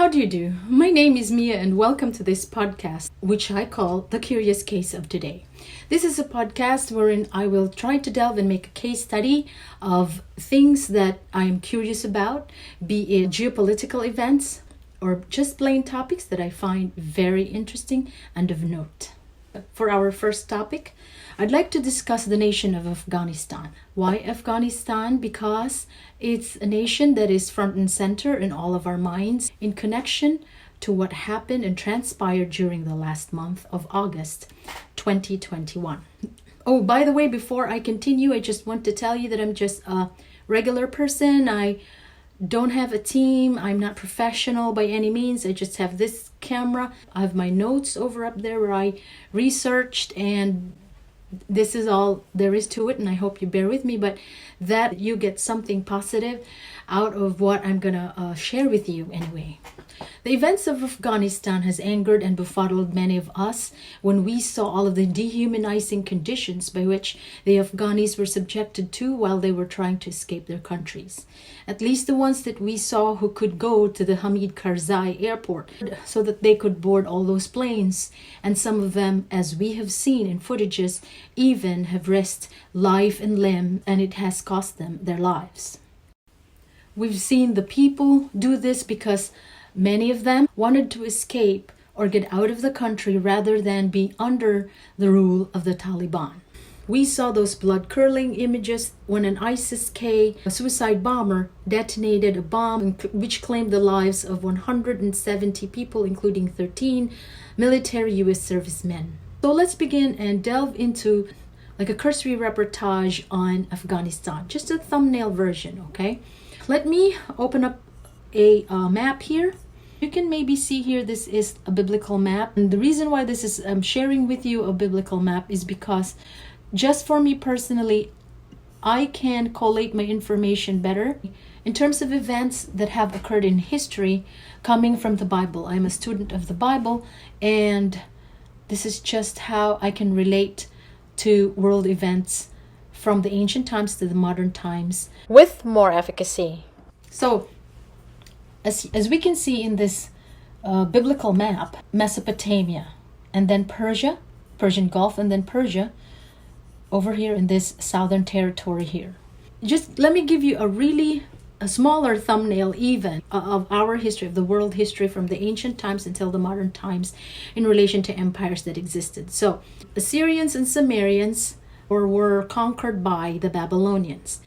How do you do? My name is Mia and welcome to this podcast, which I call The Curious Case of Today. This is a podcast wherein I will try to delve and make a case study of things that I am curious about, be it geopolitical events or just plain topics that I find very interesting and of note. For our first topic, I'd like to discuss the nation of Afghanistan. Why Afghanistan? Because it's a nation that is front and center in all of our minds in connection to what happened and transpired during the last month of August 2021. Oh, by the way, before I continue, I just want to tell you that I'm just a regular person. I don't have a team. I'm not professional by any means. I just have this camera. I have my notes over up there where I researched, and this is all there is to it, and I hope you bear with me, but that you get something positive out of what I'm gonna share with you anyway. The events of Afghanistan has angered and befuddled many of us when we saw all of the dehumanizing conditions by which the Afghanis were subjected to while they were trying to escape their countries. At least the ones that we saw who could go to the Hamid Karzai airport so that they could board all those planes. And some of them, as we have seen in footages, even have risked life and limb, and it has cost them their lives. We've seen the people do this because many of them wanted to escape or get out of the country rather than be under the rule of the Taliban. We saw those blood-curdling images when an ISIS-K suicide bomber detonated a bomb which claimed the lives of 170 people, including 13 military U.S. servicemen. So let's begin and delve into like a cursory reportage on Afghanistan, just a thumbnail version, okay? Let me open up a map here. You can maybe see here this is a biblical map, and the reason why this is I'm sharing with you a biblical map is because just for me personally, I can collate my information better in terms of events that have occurred in history coming from the Bible. I'm a student of the Bible, and this is just how I can relate to world events from the ancient times to the modern times with more efficacy. So, as we can see in this biblical map, Mesopotamia, and then Persia, Persian Gulf, and then Persia, over here in this southern territory here. Just let me give you a smaller thumbnail even of our history, of the world history from the ancient times until the modern times in relation to empires that existed. So, Assyrians and Sumerians were conquered by the Babylonians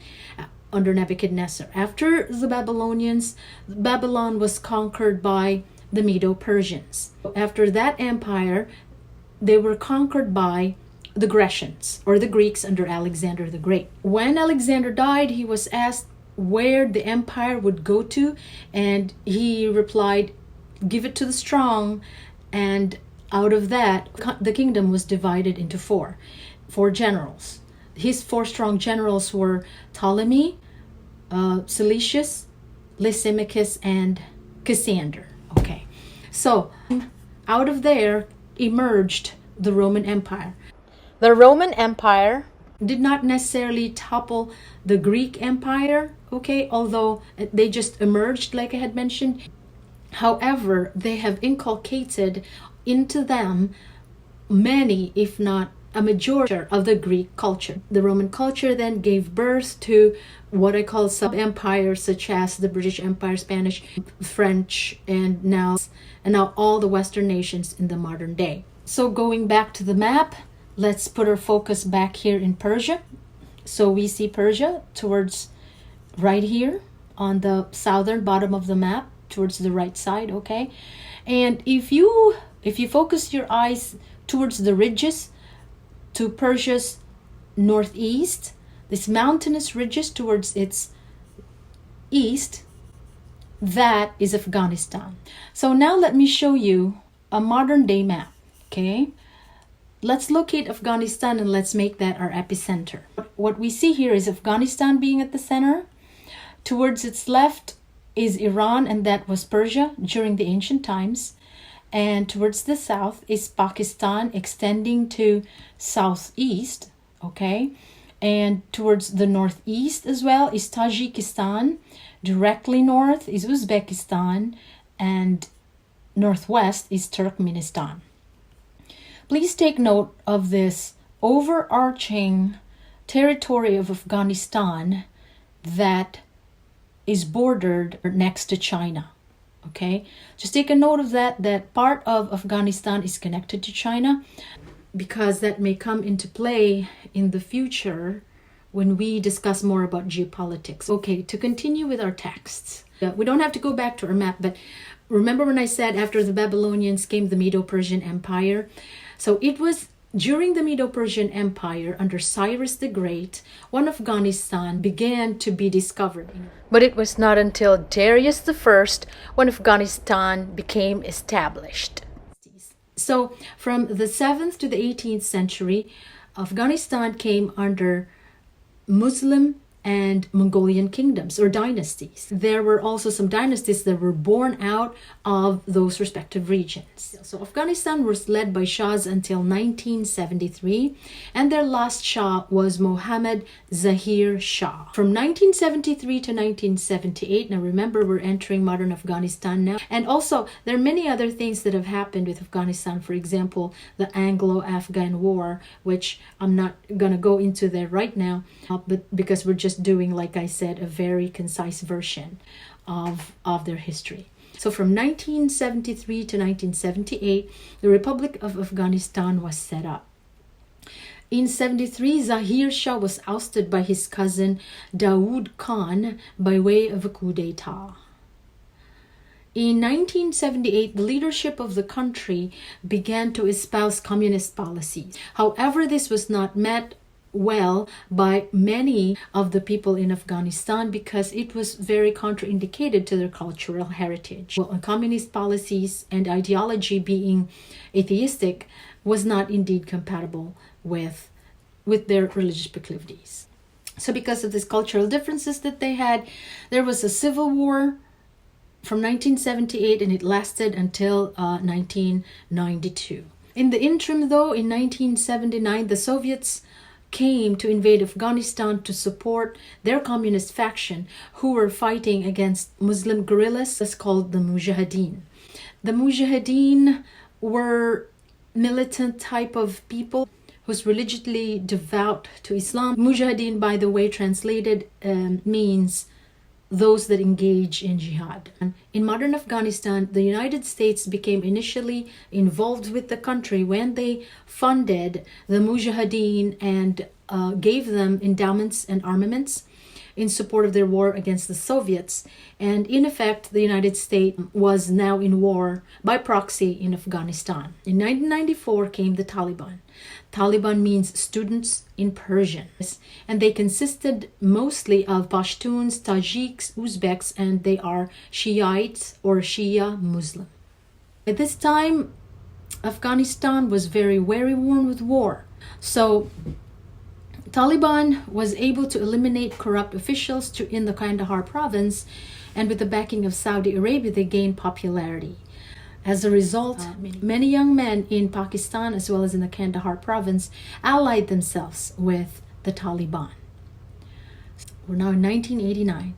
under Nebuchadnezzar. After the Babylonians, Babylon was conquered by the Medo-Persians. After that empire, they were conquered by the Grecians, or the Greeks under Alexander the Great. When Alexander died, he was asked where the empire would go to, and he replied, "Give it to the strong." And out of that, the kingdom was divided into four generals. His four strong generals were Ptolemy, Seleucus, Lysimachus, and Cassander. Okay, so out of there emerged the Roman Empire. The Roman Empire did not necessarily topple the Greek Empire, okay, although they just emerged like I had mentioned. However, they have inculcated into them many, if not a majority of the Greek culture. The Roman culture then gave birth to what I call sub-empires such as the British Empire, Spanish, French, and now all the Western nations in the modern day. So going back to the map, let's put our focus back here in Persia. So we see Persia towards right here on the southern bottom of the map, towards the right side, okay? And if you focus your eyes towards the ridges to Persia's northeast, this mountainous ridges towards its east, that is Afghanistan. So now let me show you a modern day map, okay? Let's locate Afghanistan and let's make that our epicenter. What we see here is Afghanistan being at the center. Towards its left is Iran, and that was Persia during the ancient times. And towards the south is Pakistan, extending to southeast, okay? And towards the northeast as well is Tajikistan. Directly north is Uzbekistan. and northwest is Turkmenistan. Please take note of this overarching territory of Afghanistan that is bordered next to China. Okay, just take a note of that part of Afghanistan is connected to China, because that may come into play in the future when we discuss more about geopolitics. Okay, to continue with our texts. We don't have to go back to our map, but remember when I said after the Babylonians came the Medo-Persian Empire? So it was during the Medo-Persian Empire under Cyrus the Great when Afghanistan began to be discovered. But it was not until Darius I when Afghanistan became established. So from the 7th to the 18th century, Afghanistan came under Muslim and Mongolian kingdoms or dynasties. There were also some dynasties that were born out of those respective regions. So Afghanistan was led by Shahs until 1973, and their last Shah was Mohammad Zahir Shah. From 1973 to 1978, now remember we're entering modern Afghanistan now, and also there are many other things that have happened with Afghanistan. For example, the Anglo-Afghan War, which I'm not going to go into there right now, but because we're just doing, like I said, a very concise version of their history. So from 1973 to 1978, the Republic of Afghanistan was set up. In 73, Zahir Shah was ousted by his cousin Dawood Khan by way of a coup d'etat. In 1978, the leadership of the country began to espouse communist policies. However, this was not met well by many of the people in Afghanistan because it was very contraindicated to their cultural heritage. Well, communist policies and ideology being atheistic was not indeed compatible with their religious proclivities. So because of these cultural differences that they had, there was a civil war from 1978 and it lasted until 1992. In the interim though, in 1979, the Soviets came to invade Afghanistan to support their communist faction who were fighting against Muslim guerrillas that's called the Mujahideen. The Mujahideen were militant type of people who's religiously devout to Islam. Mujahideen, by the way, translated means those that engage in jihad. In modern Afghanistan, the United States became initially involved with the country when they funded the Mujahideen and gave them endowments and armaments in support of their war against the Soviets. And in effect, the United States was now in war by proxy in Afghanistan. In 1994 came the Taliban. Taliban means students in Persian, and they consisted mostly of Pashtuns, Tajiks, Uzbeks, and they are Shiites or Shia Muslim. At this time, Afghanistan was very worn with war. So Taliban was able to eliminate corrupt officials in the Kandahar province, and with the backing of Saudi Arabia, they gained popularity. As a result, many young men in Pakistan as well as in the Kandahar province allied themselves with the Taliban. We're now in 1989.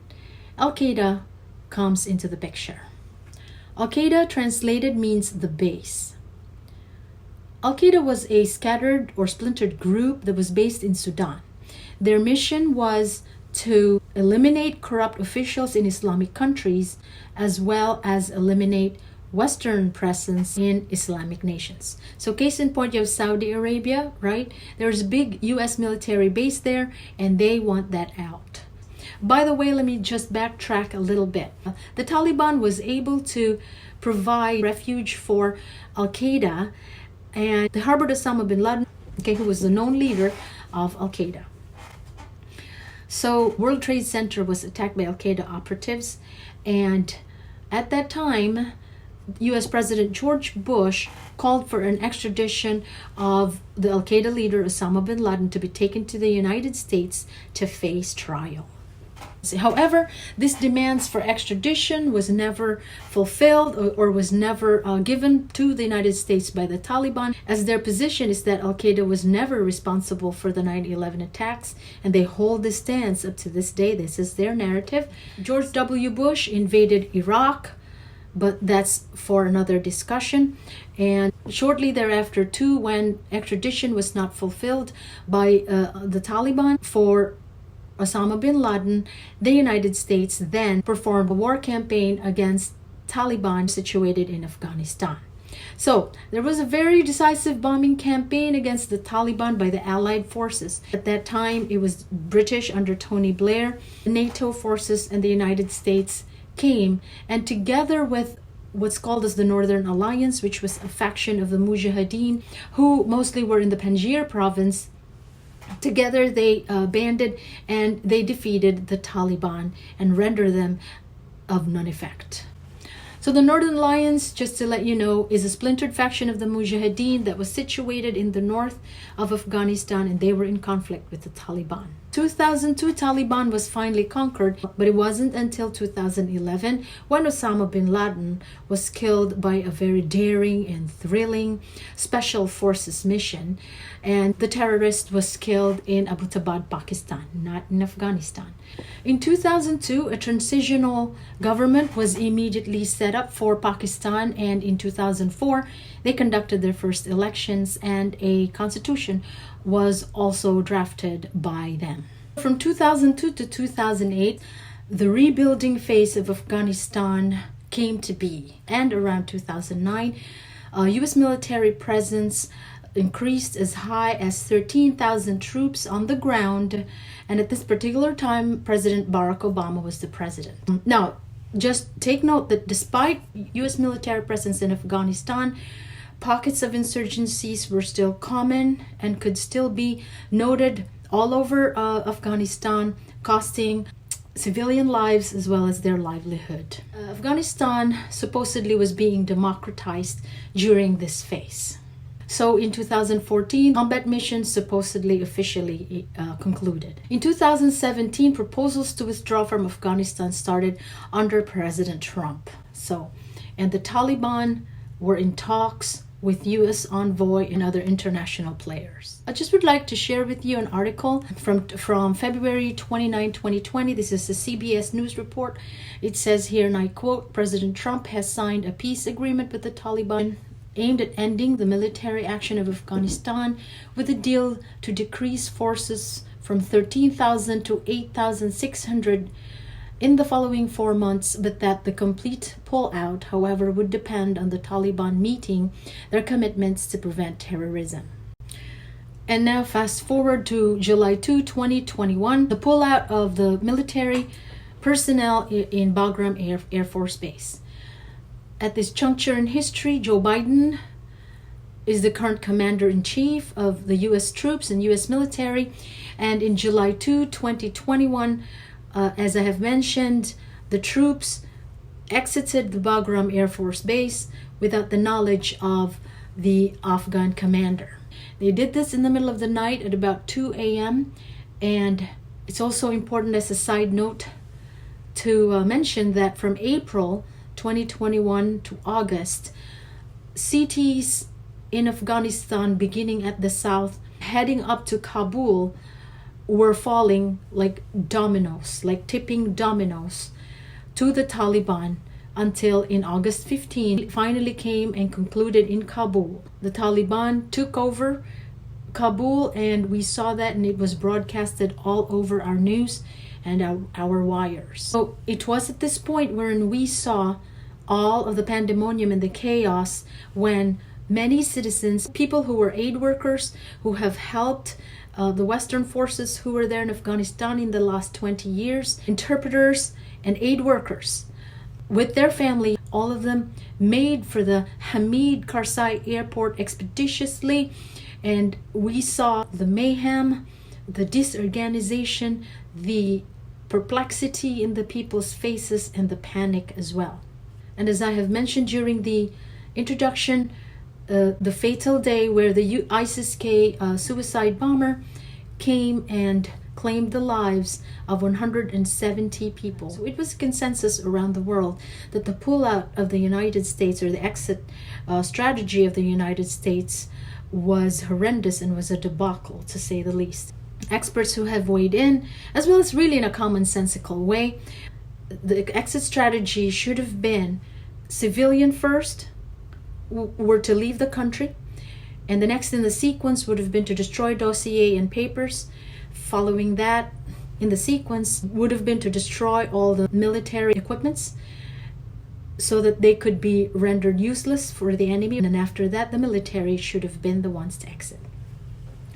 Al-Qaeda comes into the picture. Al-Qaeda translated means the base. Al-Qaeda was a scattered or splintered group that was based in Sudan. Their mission was to eliminate corrupt officials in Islamic countries as well as eliminate Western presence in Islamic nations. So case in point, you have Saudi Arabia, right? There's a big US military base there and they want that out. By the way, let me just backtrack a little bit. The Taliban was able to provide refuge for Al-Qaeda, and they harbored Osama bin Laden, who was the known leader of Al-Qaeda. So World Trade Center was attacked by Al-Qaeda operatives, and at that time, U.S. President George Bush called for an extradition of the Al-Qaeda leader Osama bin Laden to be taken to the United States to face trial. However, this demands for extradition was never fulfilled or was never given to the United States by the Taliban, as their position is that Al-Qaeda was never responsible for the 9/11 attacks, and they hold this stance up to this day. This is their narrative. George W. Bush invaded Iraq, but that's for another discussion. And shortly thereafter too, when extradition was not fulfilled by the Taliban for Osama bin Laden, the United States then performed a war campaign against Taliban situated in Afghanistan. So there was a very decisive bombing campaign against the Taliban by the Allied forces. At that time, it was British under Tony Blair, NATO forces, and the United States came, and together with what's called as the Northern Alliance, which was a faction of the Mujahideen, who mostly were in the Panjshir province, together they banded and they defeated the Taliban and rendered them of none effect. So the Northern Alliance, just to let you know, is a splintered faction of the Mujahideen that was situated in the north of Afghanistan, and they were in conflict with the Taliban. 2002, Taliban was finally conquered, but it wasn't until 2011 when Osama bin Laden was killed by a very daring and thrilling special forces mission, and the terrorist was killed in Abbottabad, Pakistan, not in Afghanistan. In 2002, a transitional government was immediately set up for Pakistan, and in 2004, they conducted their first elections, and a constitution was also drafted by them. From 2002 to 2008, the rebuilding phase of Afghanistan came to be, and around 2009, U.S. military presence increased as high as 13,000 troops on the ground, and at this particular time, President Barack Obama was the president. Now, just take note that despite U.S. military presence in Afghanistan, pockets of insurgencies were still common and could still be noted all over Afghanistan, costing civilian lives as well as their livelihood. Afghanistan supposedly was being democratized during this phase. So in 2014, combat missions supposedly officially concluded. In 2017, proposals to withdraw from Afghanistan started under President Trump. And the Taliban were in talks with U.S. envoy and other international players. I just would like to share with you an article from February 29, 2020. This is a CBS News report. It says here, and I quote, "President Trump has signed a peace agreement with the Taliban aimed at ending the military action of Afghanistan with a deal to decrease forces from 13,000 to 8,600 in the following 4 months, but that the complete pullout, however, would depend on the Taliban meeting their commitments to prevent terrorism." And now fast forward to July 2, 2021, the pullout of the military personnel in Bagram Air Force Base. At this juncture in history, Joe Biden is the current commander-in-chief of the U.S. troops and U.S. military, and in July 2, 2021, as I have mentioned, the troops exited the Bagram Air Force Base without the knowledge of the Afghan commander. They did this in the middle of the night at about 2 a.m. And it's also important as a side note to mention that from April 2021 to August, cities in Afghanistan, beginning at the south, heading up to Kabul, were falling like dominoes, like tipping dominoes to the Taliban, until in August 15, it finally came and concluded in Kabul. The Taliban took over Kabul, and we saw that, and it was broadcasted all over our news and our wires. So it was at this point wherein we saw all of the pandemonium and the chaos when many citizens, people who were aid workers, who have helped the Western forces who were there in Afghanistan in the last 20 years, interpreters and aid workers with their family, all of them made for the Hamid Karzai airport expeditiously, and we saw the mayhem, the disorganization, the perplexity in the people's faces, and the panic as well. And as I have mentioned during the introduction, the fatal day where the ISIS-K suicide bomber came and claimed the lives of 170 people. So it was a consensus around the world that the pullout of the United States, or the exit strategy of the United States, was horrendous and was a debacle, to say the least. Experts who have weighed in, as well as really in a commonsensical way, the exit strategy should have been civilian first were to leave the country, and the next in the sequence would have been to destroy dossier and papers. Following that, in the sequence, would have been to destroy all the military equipments so that they could be rendered useless for the enemy. And then after that, the military should have been the ones to exit.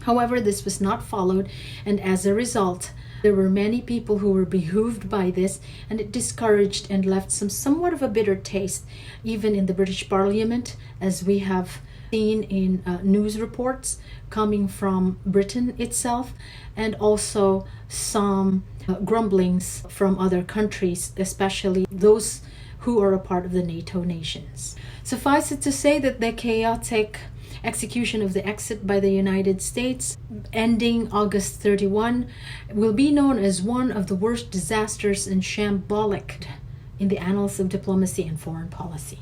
However, this was not followed, and as a result, there were many people who were behooved by this, and it discouraged and left somewhat of a bitter taste, even in the British Parliament, as we have seen in news reports coming from Britain itself, and also some grumblings from other countries, especially those who are a part of the NATO nations. Suffice it to say that the chaotic execution of the exit by the United States, ending August 31, will be known as one of the worst disasters and shambolic in the annals of diplomacy and foreign policy.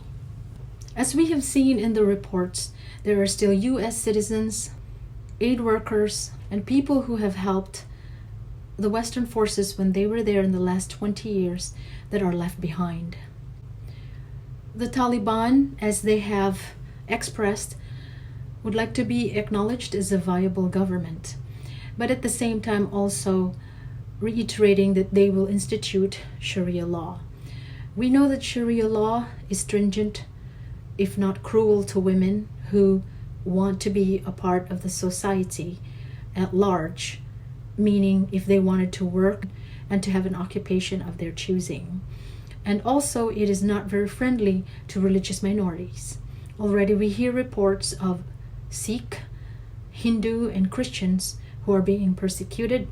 As we have seen in the reports, there are still US citizens, aid workers, and people who have helped the Western forces when they were there in the last 20 years that are left behind. The Taliban, as they have expressed, would like to be acknowledged as a viable government, but at the same time also reiterating that they will institute Sharia law. We know that Sharia law is stringent, if not cruel, to women who want to be a part of the society at large, meaning if they wanted to work and to have an occupation of their choosing. And also, it is not very friendly to religious minorities. Already we hear reports of Sikh, Hindu, and Christians who are being persecuted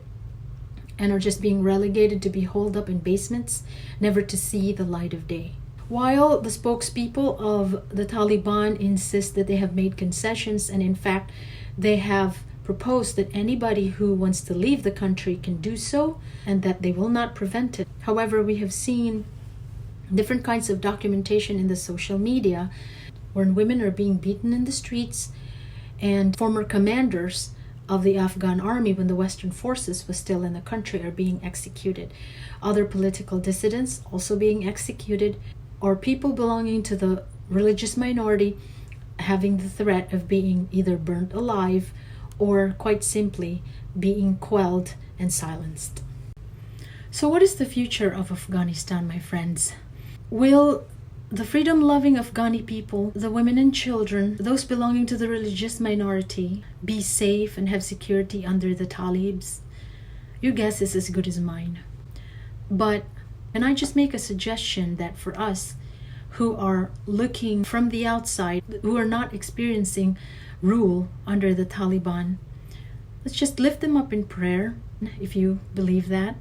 and are just being relegated to be holed up in basements, never to see the light of day. While the spokespeople of the Taliban insist that they have made concessions, and in fact they have proposed that anybody who wants to leave the country can do so and that they will not prevent it. However, we have seen different kinds of documentation in the social media where women are being beaten in the streets, and former commanders of the Afghan army when the Western forces was still in the country are being executed. Other political dissidents also being executed, or people belonging to the religious minority having the threat of being either burnt alive or quite simply being quelled and silenced. So what is the future of Afghanistan, my friends? Will the freedom-loving Afghani people, the women and children, those belonging to the religious minority, be safe and have security under the Talibs? Your guess is as good as mine. But can I just make a suggestion that for us who are looking from the outside, who are not experiencing rule under the Taliban, let's just lift them up in prayer, if you believe that,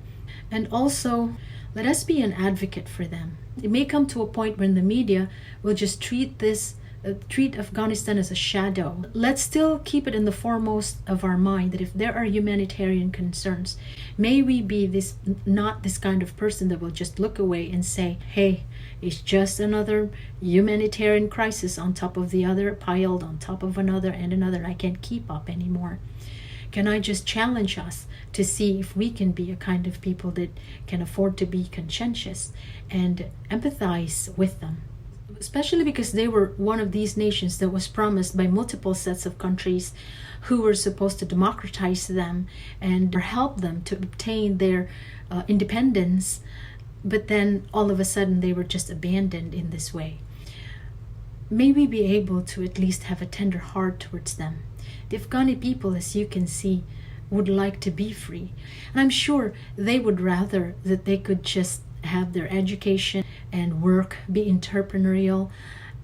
and also let us be an advocate for them. It may come to a point when the media will just treat Afghanistan as a shadow. Let's still keep it in the foremost of our mind that if there are humanitarian concerns, may we be not this kind of person that will just look away and say, hey, it's just another humanitarian crisis on top of the other, piled on top of another and another, and I can't keep up anymore. Can I just challenge us to see if we can be a kind of people that can afford to be conscientious and empathize with them? Especially because they were one of these nations that was promised by multiple sets of countries who were supposed to democratize them and help them to obtain their independence. But then all of a sudden they were just abandoned in this way. May we be able to at least have a tender heart towards them. The Afghani people, as you can see, would like to be free. And I'm sure they would rather that they could just have their education and work, be entrepreneurial,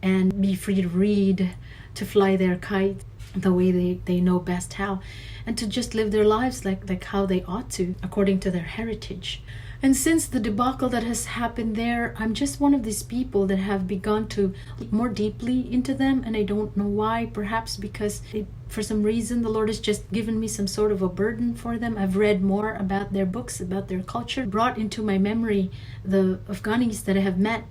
and be free to read, to fly their kite the way they know best how, and to just live their lives like how they ought to, according to their heritage. And since the debacle that has happened there, I'm just one of these people that have begun to look more deeply into them, and I don't know why. Perhaps because for some reason the Lord has just given me some sort of a burden for them. I've read more about their books, about their culture, brought into my memory the Afghanis that I have met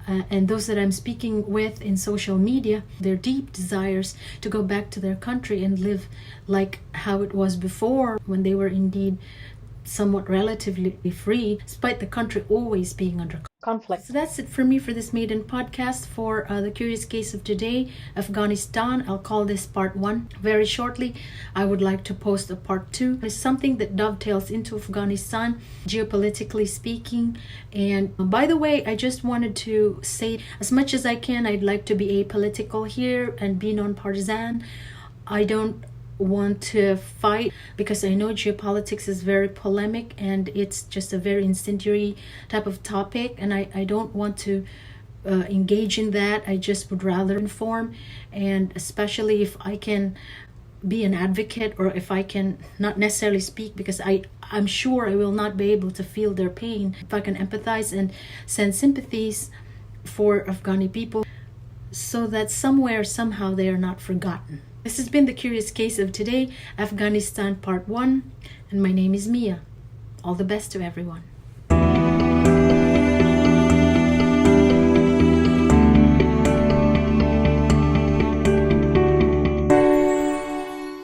and those that I'm speaking with in social media, their deep desires to go back to their country and live like how it was before, when they were indeed somewhat relatively free, despite the country always being under conflict. So that's it for me for this maiden podcast for the curious case of today, Afghanistan. I'll call this part 1. Very shortly, I would like to post a part 2. It's something that dovetails into Afghanistan, geopolitically speaking. And by the way, I just wanted to say, as much as I can, I'd like to be apolitical here and be non-partisan. I don't want to fight because I know geopolitics is very polemic and it's just a very incendiary type of topic, and I don't want to engage in that. I just would rather inform, and especially if I can be an advocate, or if I can not necessarily speak, because I'm sure I will not be able to feel their pain. If I can empathize and send sympathies for Afghani people so that somewhere, somehow they are not forgotten. This has been the curious case of today, Afghanistan part 1, and my name is Mia. All the best to everyone.